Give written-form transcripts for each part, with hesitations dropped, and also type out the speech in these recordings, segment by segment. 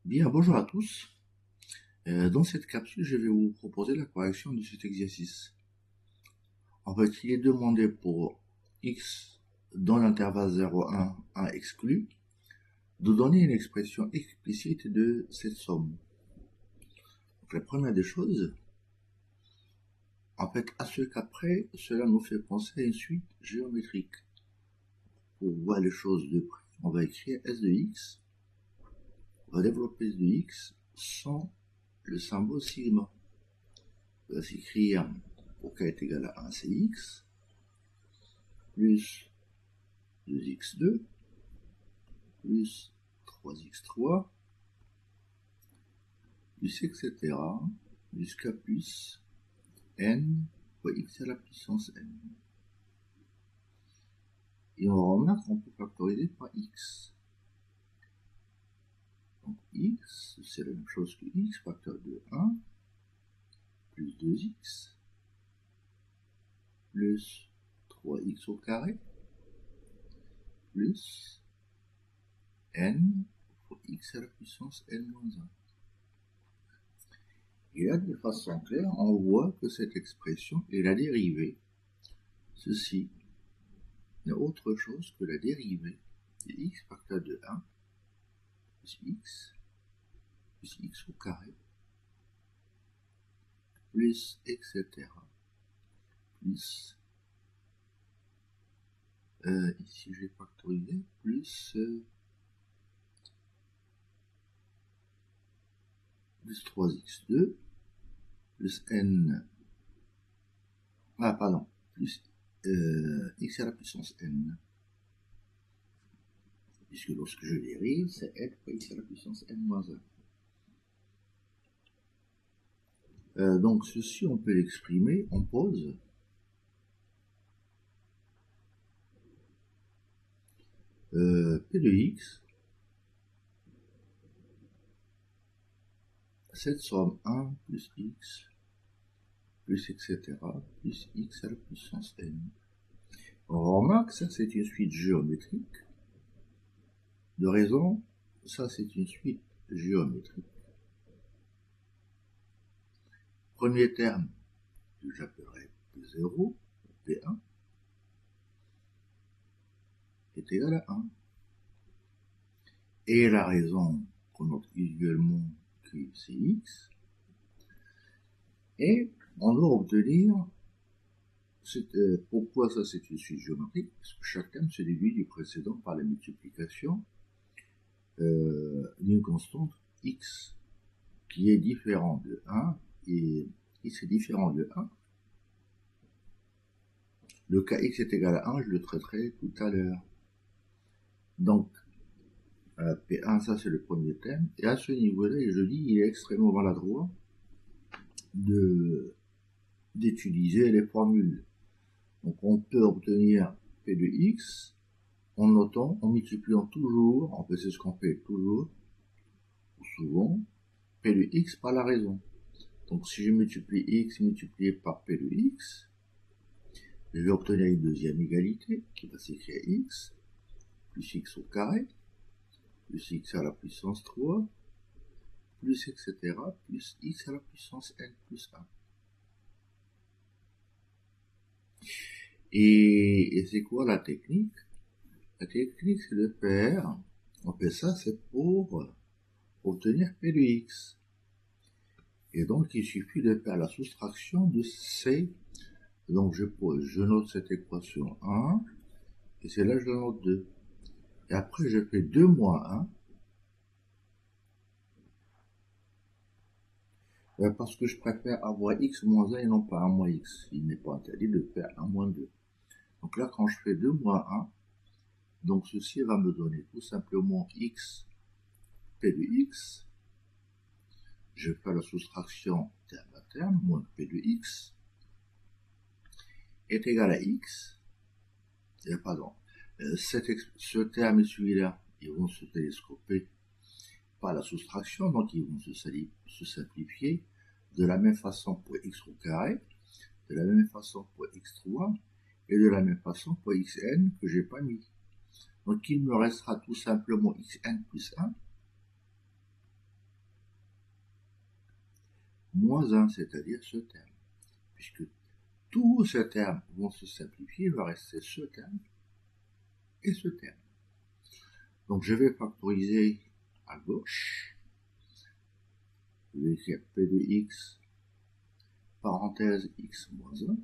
Bien, bonjour à tous. Dans cette capsule, je vais vous proposer la correction de cet exercice. En fait, il est demandé pour x dans l'intervalle 0,1, 1 exclu, de donner une expression explicite de cette somme. Donc, la première des choses, en fait, à ce qu'après, cela nous fait penser à une suite géométrique. Pour voir les choses de près, on va écrire s de x, on va développer s de x sans le symbole sigma. On va s'écrire pour k est égal à 1, c'est x, plus 2x2, plus 3x3, plus etc., jusqu'à plus n fois x à la puissance n. Et on remarque qu'on peut factoriser par x. Donc x, c'est la même chose que x facteur de 1, plus 2x, plus 3x au carré, plus n fois x à la puissance n moins 1. Et là, de façon claire, on voit que cette expression est la dérivée. Ceci n'est autre chose que la dérivée de x facteur de 1 plus x au carré, plus etc. Plus, ici j'ai factorisé, plus 3x2, plus n, plus x à la puissance n, puisque lorsque je dérive, c'est n fois x à la puissance n moins 1. Donc ceci, on peut l'exprimer en pause. P de x, cette somme 1 plus x, plus etc., plus x à la puissance n. On remarque, ça c'est une suite géométrique. De raison, ça c'est une suite géométrique. Premier terme, que j'appellerai P0, P1, est égal à 1. Et la raison qu'on note visuellement que c'est x. Et on doit obtenir, pourquoi ça c'est une suite géométrique? Parce que chaque terme se déduit du précédent par la multiplication d'une constante x qui est différent de 1 et x est différent de 1. Le cas x est égal à 1, je le traiterai tout à l'heure. Donc, P1, ça c'est le premier terme. Et à ce niveau-là, je dis, il est extrêmement maladroit d'utiliser les formules. Donc, on peut obtenir P de x en notant, en multipliant toujours, en fait c'est ce qu'on fait toujours, ou souvent, P de x par la raison. Donc, si je multiplie x multiplié par P de x, je vais obtenir une deuxième égalité qui va s'écrire x plus x au carré plus x à la puissance 3 plus etc. plus x à la puissance n plus 1. Et c'est quoi la technique? La technique c'est de faire, on fait ça, c'est pour obtenir P de x. Et donc il suffit de faire la soustraction de C. Donc je note cette équation 1, et c'est là je note 2. Et après je fais 2 moins 1, parce que je préfère avoir x moins 1 et non pas 1 moins x. Il n'est pas interdit de faire 1 moins 2. Donc là quand je fais 2 moins 1, donc ceci va me donner tout simplement x, p de x. Je fais la soustraction terme à terme, moins p de x est égal à x. Ce terme et celui-là, ils vont se télescoper par la soustraction, donc ils vont se simplifier. De la même façon pour x au carré, de la même façon pour x3, et de la même façon pour xn que j'ai pas mis. Donc il me restera tout simplement xn plus 1 moins 1, c'est-à-dire ce terme. Puisque tous ces termes vont se simplifier, il va rester ce terme et ce terme. Donc je vais factoriser à gauche. Je vais écrire P de x, parenthèse x moins 1,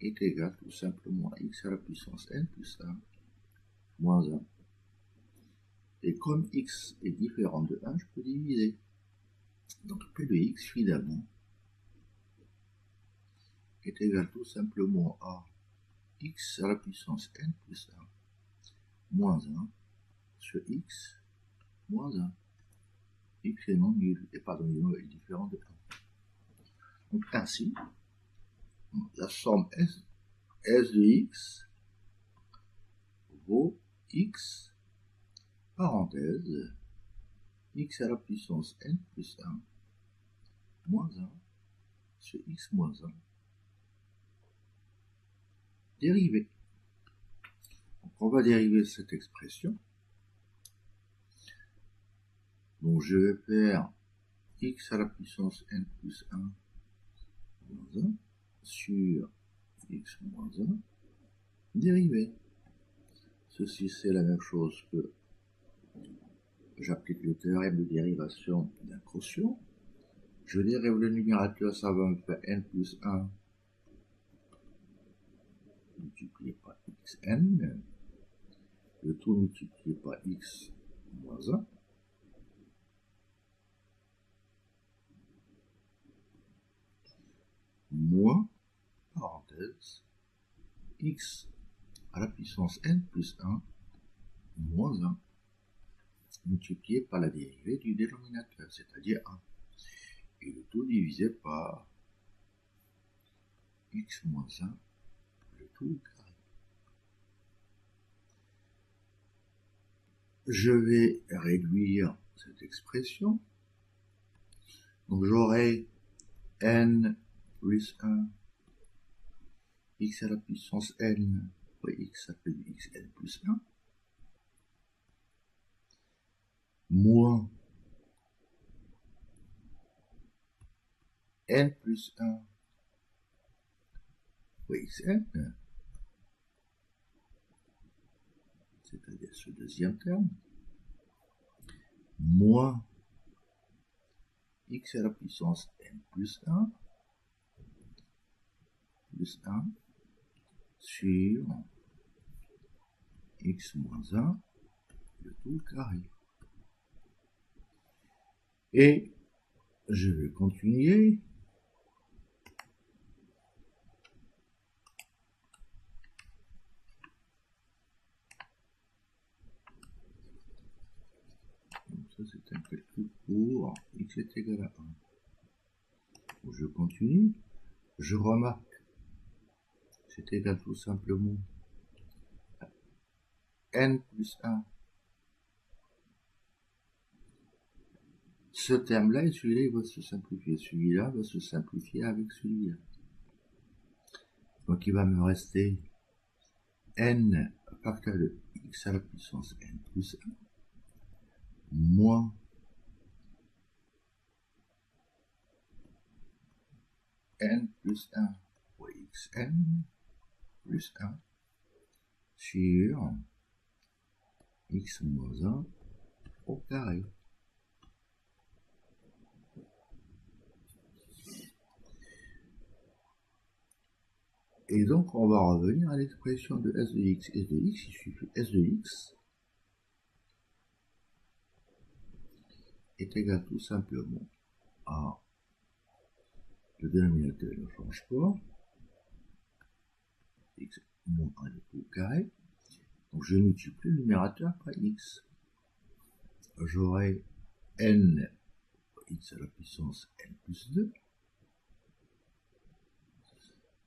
est égal tout simplement à x à la puissance n plus 1 moins 1. Et comme x est différent de 1, je peux diviser. Donc P de x, finalement, est égal tout simplement à x à la puissance n plus 1 moins 1 sur x moins 1. X est non nul, et pardon, est différent de 1. Donc ainsi, la somme S de x vaut x, parenthèse, x à la puissance n plus 1 moins 1 sur x moins 1 dérivée. Donc on va dériver cette expression. Donc je vais faire x à la puissance n plus 1 moins 1 sur x moins 1 dérivée. Ceci c'est la même chose que j'applique le théorème de dérivation d'un quotient. Je dérive le numérateur, ça va me faire n plus 1 multiplié par xn, le tout multiplié par x moins 1, moins, parenthèse, x à la puissance n plus 1 moins 1 multiplié par la dérivée du dénominateur, c'est-à-dire 1. Et le tout divisé par x moins 1, le tout carré. Je vais réduire cette expression. Donc j'aurai n plus 1, x à la puissance n, x s'appelle xn plus 1, moins n plus 1 fois xn, c'est-à-dire ce deuxième terme, moins x à la puissance n plus 1 sur x moins 1, le tout carré. Et je vais continuer. Donc ça c'est un calcul pour x est égal à 1. Donc je continue. Je remarque c'est égal tout simplement à n plus 1. Ce terme-là et celui-là, il va se simplifier. Celui-là va se simplifier avec celui-là. Donc il va me rester n facteur de x à la puissance n plus 1 moins n plus 1 fois xn plus 1 sur x moins 1 au carré. Et donc on va revenir à l'expression de s de x. S de x, il suffit s de x est égal tout simplement à le dénominateur ne change pas, x moins 1 au carré. Donc je multiplie le numérateur par x. J'aurai n x à la puissance n plus 2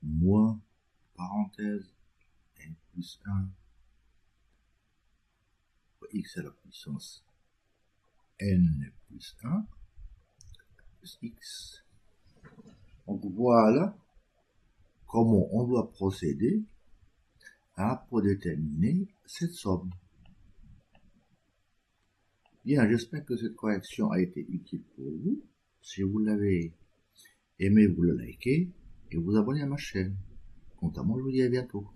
moins parenthèse n plus 1 x à la puissance n plus 1 plus x. Donc voilà comment on doit procéder pour déterminer cette somme. Bien, j'espère que cette correction a été utile pour vous. Si vous l'avez aimé, vous le likez et vous abonnez à ma chaîne. Quant à moi, je vous dis à bientôt.